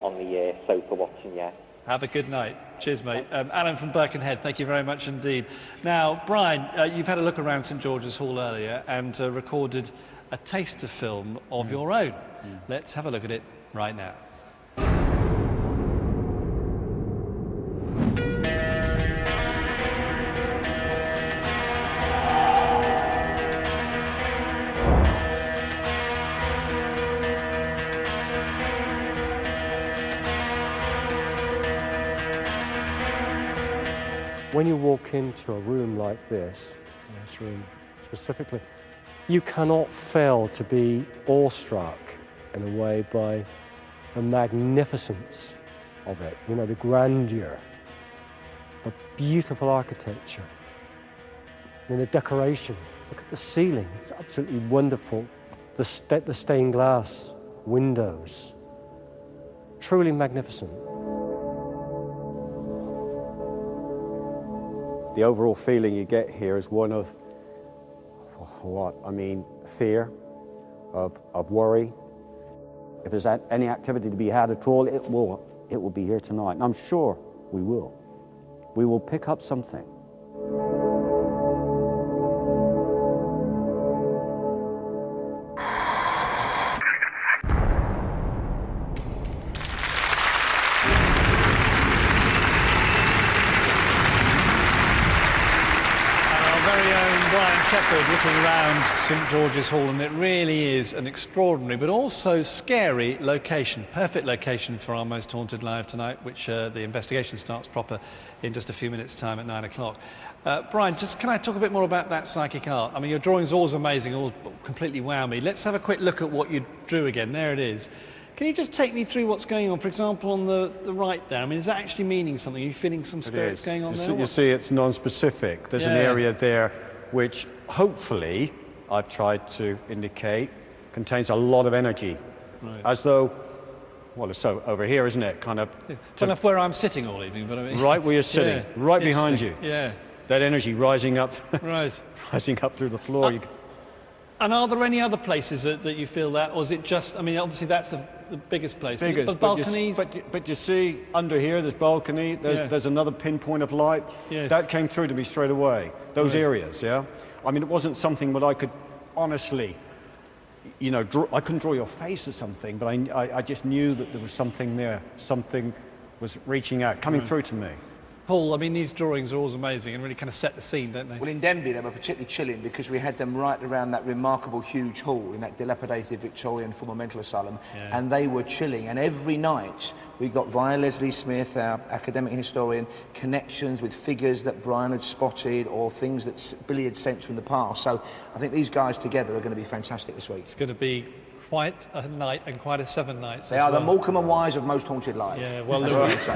on the year. So for watching, yeah. Have a good night. Cheers, mate. Alan from Birkenhead, thank you very much indeed. Now, Brian, you've had a look around St George's Hall earlier and recorded a taster film of your own. Let's have a look at it right now. When you walk into a room like this room specifically, you cannot fail to be awestruck in a way by the magnificence of it, you know, the grandeur, the beautiful architecture, and the decoration. Look at the ceiling, it's absolutely wonderful. The stained glass windows, truly magnificent. The overall feeling you get here is one of, fear, of worry. If there's any activity to be had at all, it will be here tonight. And I'm sure we will. We will pick up something. Looking around St George's Hall, and it really is an extraordinary but also scary location. Perfect location for our Most Haunted Live tonight, which the investigation starts proper in just a few minutes' time at 9 o'clock. Brian, can I talk a bit more about that psychic art? I mean, your drawing's always amazing, always completely wow me. Let's have a quick look at what you drew again. There it is. Can you just take me through what's going on? For example, on the right there, I mean, is that actually meaning something? Are you feeling some spirits going on there? You see, it's non-specific. There's an area there which hopefully, I've tried to indicate, contains a lot of energy. Right. As though, well, it's so over here, isn't it? Kind of. I don't know where I'm sitting all evening, but I mean. Right where you're sitting, right behind you. Yeah. That energy rising up, right. rising up through the floor. And are there any other places that you feel that, or is it just, I mean, obviously that's the biggest place. But balconies? But you see, under here, there's balcony, there's another pinpoint of light. Yes. That came through to me straight away, those areas, yeah? I mean, it wasn't something that I could honestly, you know, I couldn't draw your face or something, but I just knew that there was something there. Something was reaching out, coming through to me. Paul, I mean, these drawings are always amazing and really kind of set the scene, don't they? Well, in Denby, they were particularly chilling because we had them right around that remarkable huge hall in that dilapidated Victorian former mental asylum, and they were chilling. And every night, we got, via Leslie Smith, our academic historian, connections with figures that Brian had spotted or things that Billy had sensed from the past. So I think these guys together are going to be fantastic this week. It's going to be quite a night and quite a 7 nights. They are the Morecambe and Wise of Most Haunted Live. Yeah, well,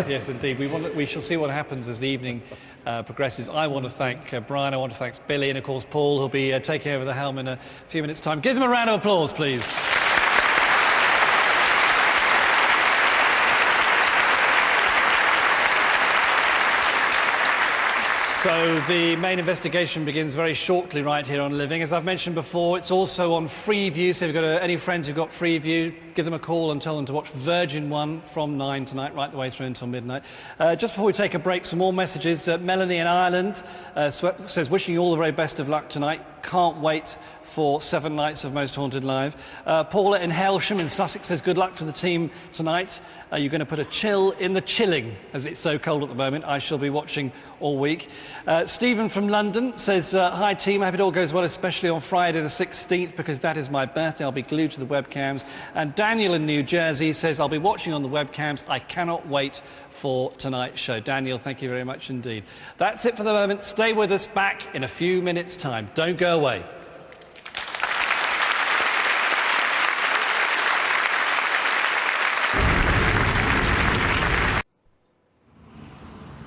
yes, indeed. We shall see what happens as the evening progresses. I want to thank Brian, I want to thank Billy, and of course Paul, who'll be taking over the helm in a few minutes' time. Give them a round of applause, please. So the main investigation begins very shortly right here on Living. As I've mentioned before, it's also on Freeview, so if you've got any friends who've got Freeview, give them a call and tell them to watch Virgin 1 from 9 tonight, right the way through until midnight. Just before we take a break, some more messages. Melanie in Ireland says, wishing you all the very best of luck tonight. Can't wait for 7 nights of Most Haunted Live. Paula in Hailsham in Sussex says, good luck to the team tonight. You're going to put a chill in the chilling, as it's so cold at the moment. I shall be watching all week. Stephen from London says, hi team, I hope it all goes well, especially on Friday the 16th, because that is my birthday. I'll be glued to the webcams. And Daniel in New Jersey says, I'll be watching on the webcams. I cannot wait for tonight's show. Daniel, thank you very much indeed. That's it for the moment. Stay with us, back in a few minutes' time. Don't go away.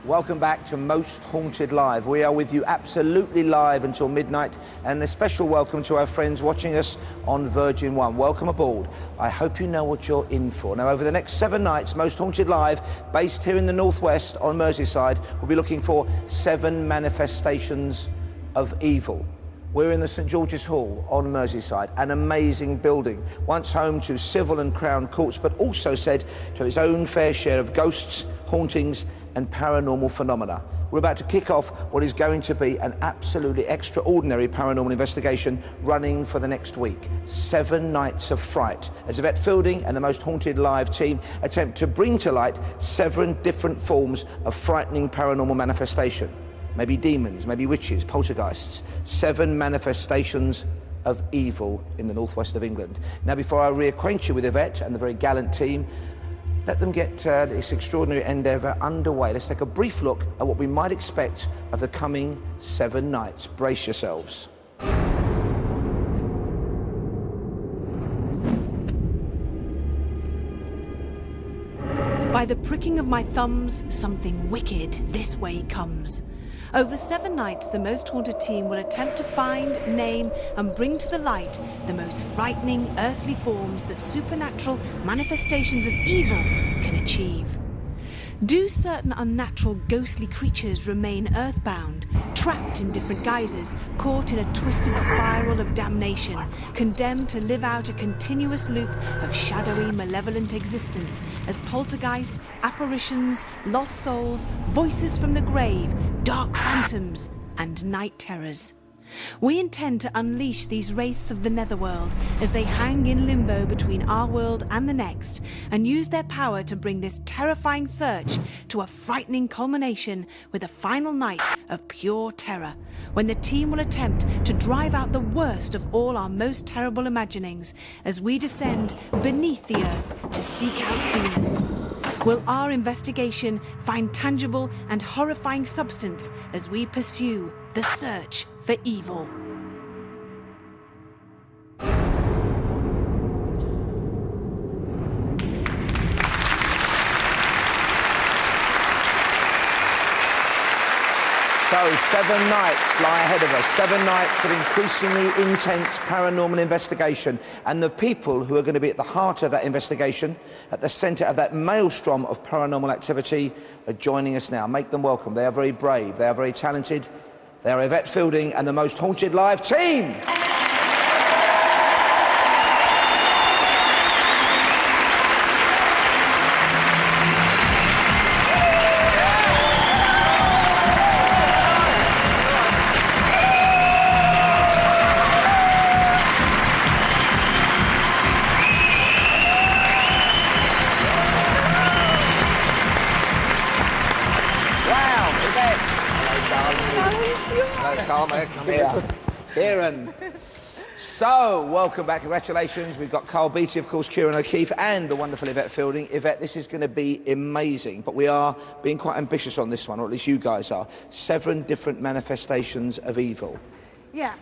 Welcome back to Most Haunted Live. We are with you absolutely live until midnight, and a special welcome to our friends watching us on Virgin 1. Welcome aboard. I hope you know what you're in for. Now, over the next 7 nights, Most Haunted Live, based here in the northwest on Merseyside, we'll be looking for 7 manifestations of evil. We're in the St George's Hall on Merseyside, an amazing building, once home to civil and crown courts, but also said to have its own fair share of ghosts, hauntings and paranormal phenomena. We're about to kick off what is going to be an absolutely extraordinary paranormal investigation running for the next week. 7 nights of fright, as Yvette Fielding and the Most Haunted Live team attempt to bring to light 7 different forms of frightening paranormal manifestation. Maybe demons, maybe witches, poltergeists. 7 manifestations of evil in the northwest of England. Now, before I reacquaint you with Yvette and the very gallant team, let them get this extraordinary endeavour underway. Let's take a brief look at what we might expect of the coming 7 nights. Brace yourselves. By the pricking of my thumbs, something wicked this way comes. Over 7 nights, the Most Haunted team will attempt to find, name and bring to the light the most frightening earthly forms that supernatural manifestations of evil can achieve. Do certain unnatural ghostly creatures remain earthbound, trapped in different guises, caught in a twisted spiral of damnation, condemned to live out a continuous loop of shadowy, malevolent existence as poltergeists, apparitions, lost souls, voices from the grave, dark phantoms and night terrors? We intend to unleash these wraiths of the netherworld as they hang in limbo between our world and the next, and use their power to bring this terrifying search to a frightening culmination with a final night of pure terror, when the team will attempt to drive out the worst of all our most terrible imaginings as we descend beneath the earth to seek out demons. Will our investigation find tangible and horrifying substance as we pursue the search for evil? So 7 nights lie ahead of us, 7 nights of increasingly intense paranormal investigation, and the people who are going to be at the heart of that investigation, at the centre of that maelstrom of paranormal activity, are joining us now. Make them welcome. They are very brave, they are very talented. They are Yvette Fielding and the Most Haunted Live team. Come here. Kieran. So, welcome back. Congratulations. We've got Carl Beattie, of course, Kieran O'Keefe, and the wonderful Yvette Fielding. Yvette, this is going to be amazing, but we are being quite ambitious on this one, or at least you guys are. 7 different manifestations of evil. Yeah.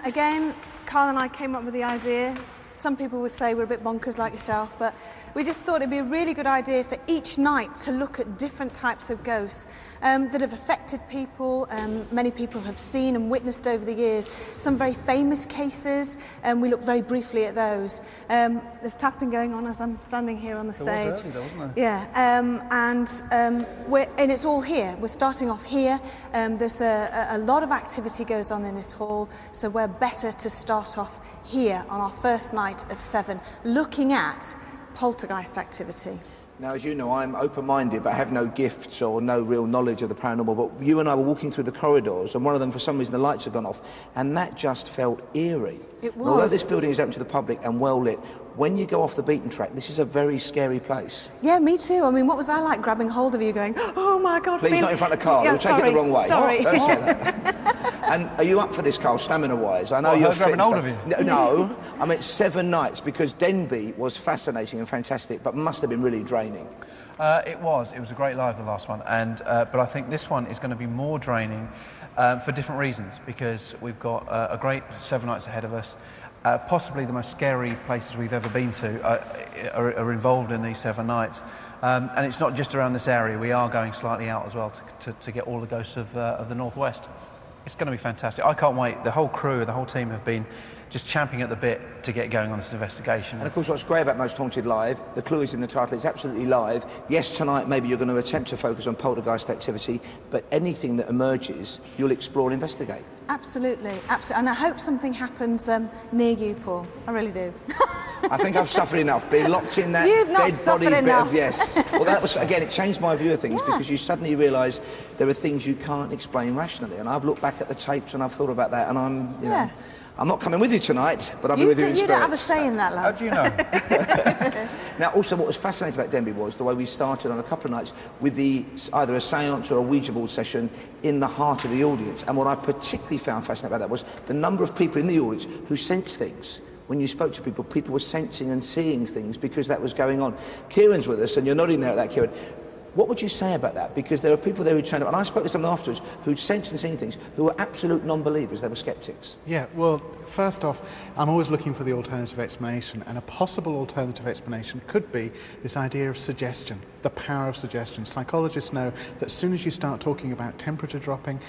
Again, Carl and I came up with the idea. Some people would say we're a bit bonkers like yourself, but we just thought it'd be a really good idea for each night to look at different types of ghosts that have affected people. Many people have seen and witnessed over the years some very famous cases, and we look very briefly at those. There's tapping going on as I'm standing here on the stage. Was early though, wasn't there? Yeah, and it's all here. We're starting off here. There's a lot of activity goes on in this hall, so we're better to start off here on our first night of 7, looking at poltergeist activity. Now, as you know, I'm open-minded, but I have no gifts or no real knowledge of the paranormal, but you and I were walking through the corridors, and one of them, for some reason, the lights had gone off, and that just felt eerie. It was. Although this building is open to the public and well-lit, when you go off the beaten track, this is a very scary place. Yeah, me too. I mean, what was I like grabbing hold of you going, oh my God, Please, not in front of Carl, you'll take it the wrong way. Sorry. Don't say that. And are you up for this, Carl, stamina-wise? I know Well, you're how's fit. grabbing hold of you? No, I meant 7 nights, because Denby was fascinating and fantastic, but must have been really draining. It was a great live, the last one, and but I think this one is going to be more draining for different reasons, because we've got a great 7 nights ahead of us. Possibly the most scary places we've ever been to are involved in these 7 nights, and it's not just around this area. We are going slightly out as well to get all the ghosts of the northwest. It's going to be fantastic. I can't wait. The whole crew, the whole team have been just champing at the bit to get going on this investigation. And of course, what's great about Most Haunted Live, the clue is in the title, it's absolutely live. Yes, tonight maybe you're going to attempt to focus on poltergeist activity, but anything that emerges, you'll explore and investigate. Absolutely, absolutely. And I hope something happens near you, Paul. I really do. I think I've suffered enough being locked in that You've not dead suffered body enough. bit of, yes. Well, that was, again, it changed my view of things because you suddenly realise there are things you can't explain rationally. And I've looked back at the tapes and I've thought about that, and I'm, you know, I'm not coming with you tonight, but I'll be with you in spirit. You don't have a say in that, love. How do you know? Now, also, what was fascinating about Denby was the way we started on a couple of nights with either a séance or a Ouija board session in the heart of the audience. And what I particularly found fascinating about that was the number of people in the audience who sensed things. When you spoke to people, people were sensing and seeing things because that was going on. Kieran's with us, and you're nodding there at that, Kieran. What would you say about that? Because there are people there who turned up, and I spoke to some afterwards, who'd sensed and seen things, who were absolute non-believers. They were sceptics. Yeah, well, first off, I'm always looking for the alternative explanation, and a possible alternative explanation could be this idea of suggestion, the power of suggestion. Psychologists know that as soon as you start talking about temperature dropping,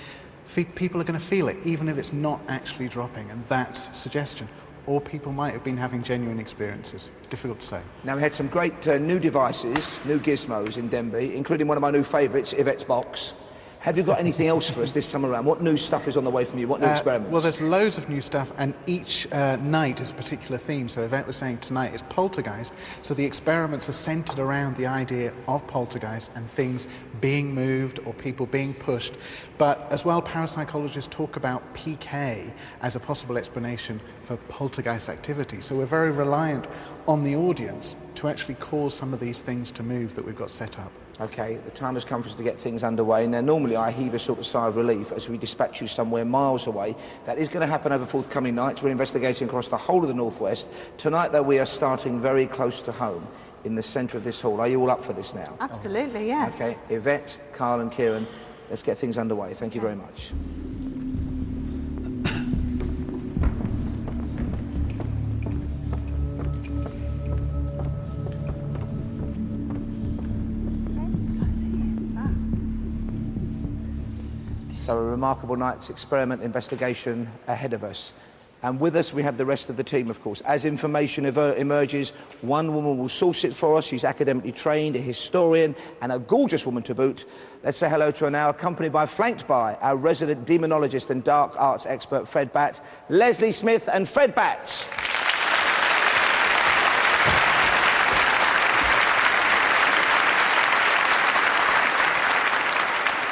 people are going to feel it, even if it's not actually dropping, and that's suggestion. Or people might have been having genuine experiences. Difficult to say. Now, we had some great new devices, new gizmos in Denby, including one of my new favourites, Yvette's box. Have you got anything else for us this time around? What new stuff is on the way from you? What new experiments? Well, there's loads of new stuff, and each night is a particular theme. So Yvette was saying tonight is poltergeist, so the experiments are centred around the idea of poltergeist and things being moved or people being pushed. But as well, parapsychologists talk about PK as a possible explanation for poltergeist activity. So we're very reliant on the audience to actually cause some of these things to move that we've got set up. Okay, the time has come for us to get things underway. Now, normally I heave a sort of sigh of relief as we dispatch you somewhere miles away. That is going to happen over forthcoming nights. We're investigating across the whole of the Northwest. Tonight, though, we are starting very close to home in the centre of this hall. Are you all up for this now? Absolutely, yeah. Okay, Yvette, Carl and Kieran, let's get things underway. Thank you very much. So a remarkable night's experiment investigation ahead of us. And with us we have the rest of the team, of course. As information emerges, one woman will source it for us. She's academically trained, a historian, and a gorgeous woman to boot. Let's say hello to her now, flanked by our resident demonologist and dark arts expert, Fred Batt, Leslie Smith and Fred Batt.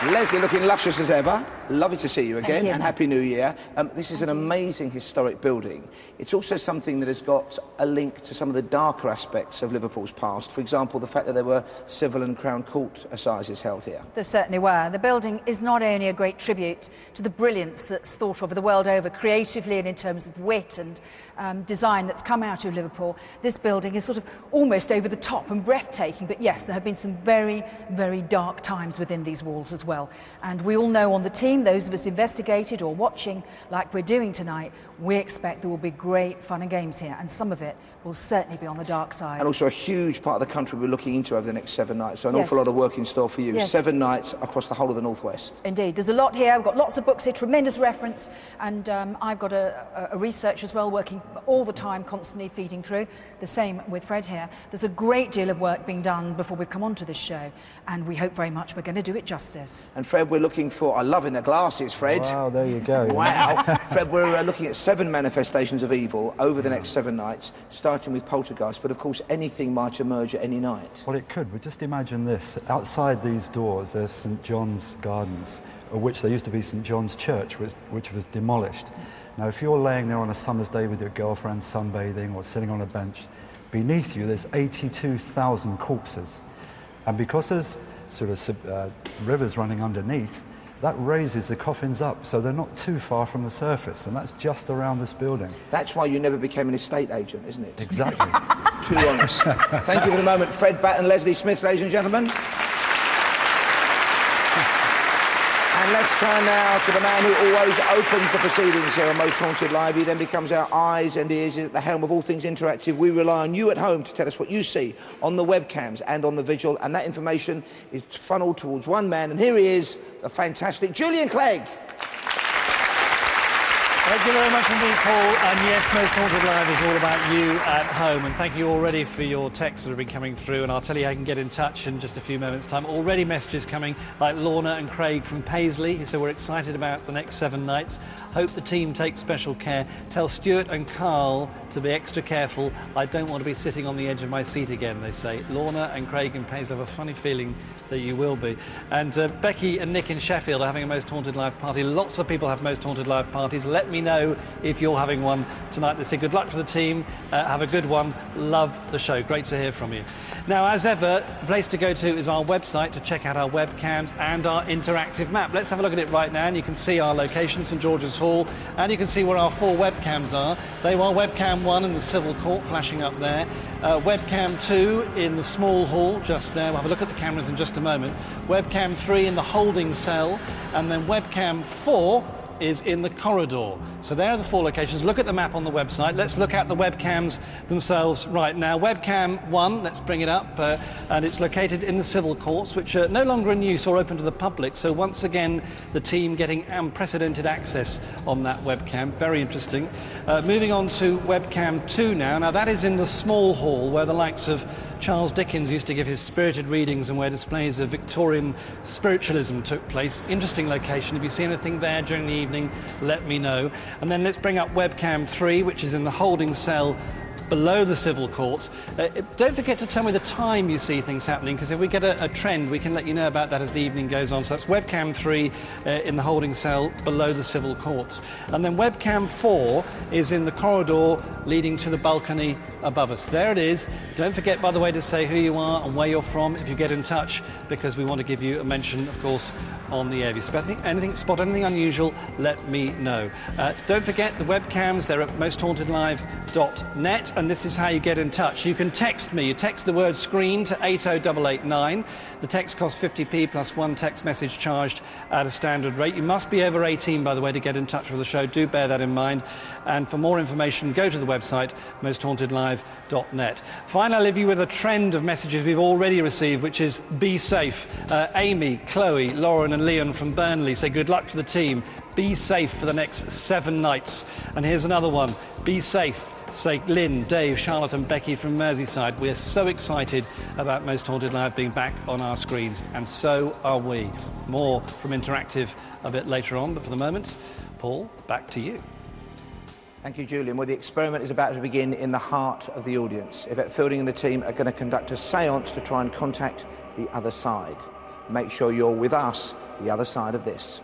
Leslie, looking luscious as ever. Lovely to see you again, and Happy New Year. This is an amazing historic building. It's also something that has got a link to some of the darker aspects of Liverpool's past. For example, the fact that there were civil and Crown Court assizes held here. There certainly were. The building is not only a great tribute to the brilliance that's thought of the world over, creatively and in terms of wit and design that's come out of Liverpool. This building is sort of almost over the top and breathtaking, but yes, there have been some very, very dark times within these walls as well. And we all know on the team, those of us investigated or watching like we're doing tonight, we expect there will be great fun and games here, and some of it will certainly be on the dark side. And also a huge part of the country we're looking into over the next 7 nights, so an awful lot of work in store for you. 7 nights across the whole of the Northwest. Indeed, there's a lot here. We've got lots of books here, tremendous reference, and I've got a research as well, working all the time, constantly feeding through. The same with Fred here. There's a great deal of work being done before we've come onto this show, and we hope very much we're going to do it justice. And Fred, we're looking for, I'm loving the glasses, Fred. Wow, there you go. Wow. Fred, we're looking at 7 manifestations of evil over the next 7 nights, starting with poltergeist, but of course anything might emerge at any night. Well, it could. But just imagine this. Outside these doors, there's St. John's Gardens, of which there used to be St. John's Church, which was demolished. Now, if you're laying there on a summer's day with your girlfriend sunbathing or sitting on a bench, beneath you there's 82,000 corpses. And because there's sort of rivers running underneath, that raises the coffins up, so they're not too far from the surface, and that's just around this building. That's why you never became an estate agent, isn't it? Exactly. Too honest. Thank you for the moment, Fred Batt and Leslie Smith, ladies and gentlemen. And let's turn now to the man who always opens the proceedings here on Most Haunted Live. He then becomes our eyes and ears at the helm of all things interactive. We rely on you at home to tell us what you see on the webcams and on the vigil, and that information is funneled towards one man, and here he is, the fantastic Julian Clegg. Thank you very much indeed, Paul. And yes, Most Haunted Live is all about you at home. And thank you already for your texts that have been coming through. And I'll tell you how you can get in touch in just a few moments' time. Already messages coming, like Lorna and Craig from Paisley, who say we're excited about the next 7 nights. Hope the team takes special care. Tell Stuart and Carl to be extra careful. I don't want to be sitting on the edge of my seat again, they say. Lorna and Craig in Paisley have a funny feeling that you will be. And Becky and Nick in Sheffield are having a Most Haunted Live party. Lots of people have Most Haunted Live parties. Let me know if you're having one tonight. They say good luck to the team. Have a good one. Love the show. Great to hear from you. Now, as ever, the place to go to is our website to check out our webcams and our interactive map. Let's have a look at it right now, and you can see our location, St George's Hall, and you can see where our 4 webcams are. They are webcam 1 in the Civil Court, flashing up there. Webcam 2 in the small hall, just there. We'll have a look at the cameras in just a moment. Webcam 3 in the holding cell, and then webcam 4 is in the corridor. So there are the 4 locations. Look at the map on the website. Let's look at the webcams themselves right now. Webcam 1, let's bring it up, and it's located in the civil courts, which are no longer in use or open to the public. So once again, the team getting unprecedented access on that webcam. Very interesting. Moving on to webcam 2 now. Now that is in the small hall where the likes of Charles Dickens used to give his spirited readings and where displays of Victorian spiritualism took place. Interesting location. If you see anything there during the evening, let me know. And then let's bring up webcam 3, which is in the holding cell below the civil court. Don't forget to tell me the time you see things happening, because if we get a trend, we can let you know about that as the evening goes on. So that's webcam 3 in the holding cell below the civil courts. And then webcam 4 is in the corridor leading to the balcony above us. There it is. Don't forget, by the way, to say who you are and where you're from if you get in touch, because we want to give you a mention, of course, on the air. If you spot anything unusual, let me know. Don't forget the webcams, they're at mosthauntedlive.net, and this is how you get in touch. You can text me. You text the word screen to 80889. The text costs 50p plus 1 text message charged at a standard rate. You must be over 18, by the way, to get in touch with the show. Do bear that in mind. And for more information, go to the website, mosthauntedlive.net. Finally, I'll leave you with a trend of messages we've already received, which is be safe. Amy, Chloe, Lauren and Leon from Burnley say good luck to the team. Be safe for the next 7 nights. And here's another one. Be safe. Say Lynn, Dave, Charlotte and Becky from Merseyside. We're so excited about Most Haunted Live being back on our screens, and so are we. More from Interactive a bit later on, but for the moment, Paul, back to you. Thank you, Julian. Well, the experiment is about to begin in the heart of the audience. Yvette Fielding and the team are going to conduct a séance to try and contact the other side. Make sure you're with us, the other side of this.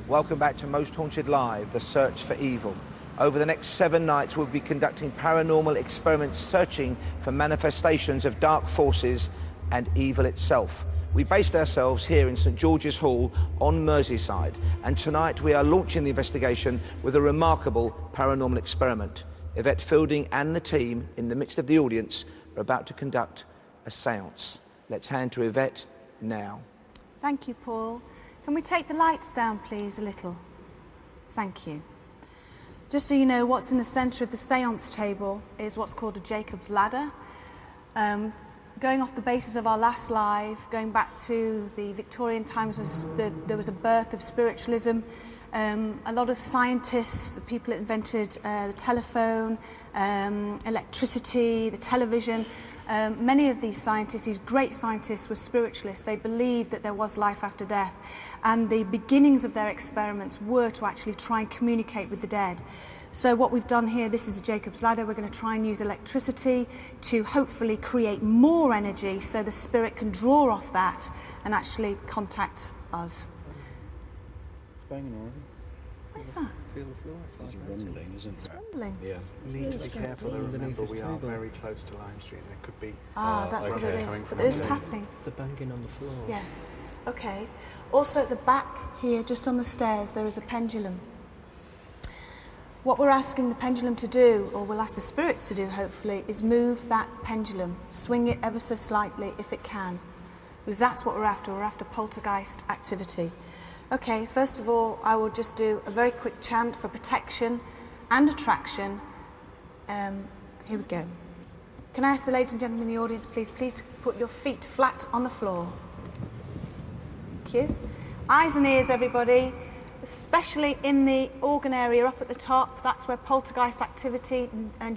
Welcome back to Most Haunted Live, the search for evil. Over the next 7 nights, we'll be conducting paranormal experiments searching for manifestations of dark forces and evil itself. We based ourselves here in St George's Hall on Merseyside, and tonight we are launching the investigation with a remarkable paranormal experiment. Yvette Fielding and the team, in the midst of the audience, are about to conduct a séance. Let's hand to Yvette now. Thank you, Paul. Can we take the lights down, please, a little? Thank you. Just so you know, what's in the centre of the séance table is what's called a Jacob's ladder. Going off the basis of our last live, going back to the Victorian times, there was a birth of spiritualism. A lot of scientists, the people that invented the telephone, electricity, the television, many of these scientists, these great scientists, were spiritualists. They believed that there was life after death, and the beginnings of their experiments were to actually try and communicate with the dead. So what we've done here, this is a Jacob's ladder. We're going to try and use electricity to hopefully create more energy so the spirit can draw off that and actually contact us. It's banging on, isn't it? What is that? Feel the floor. It's rumbling, isn't it? It's rumbling. Yeah. You need to be careful though, remember we are very close to Lime Street. There could be... That's what it is. But there is tapping. The banging on the floor. Yeah. Okay. Also at the back here, just on the stairs, there is a pendulum. What we're asking the pendulum to do, or we'll ask the spirits to do hopefully, is move that pendulum. Swing it ever so slightly if it can. because that's what we're after. We're after poltergeist activity. Okay, first of all, I will just do a very quick chant for protection and attraction. Here we go. Can I ask the ladies and gentlemen in the audience, please put your feet flat on the floor. Thank you. Eyes and ears, everybody, especially in the organ area up at the top. That's where poltergeist activity and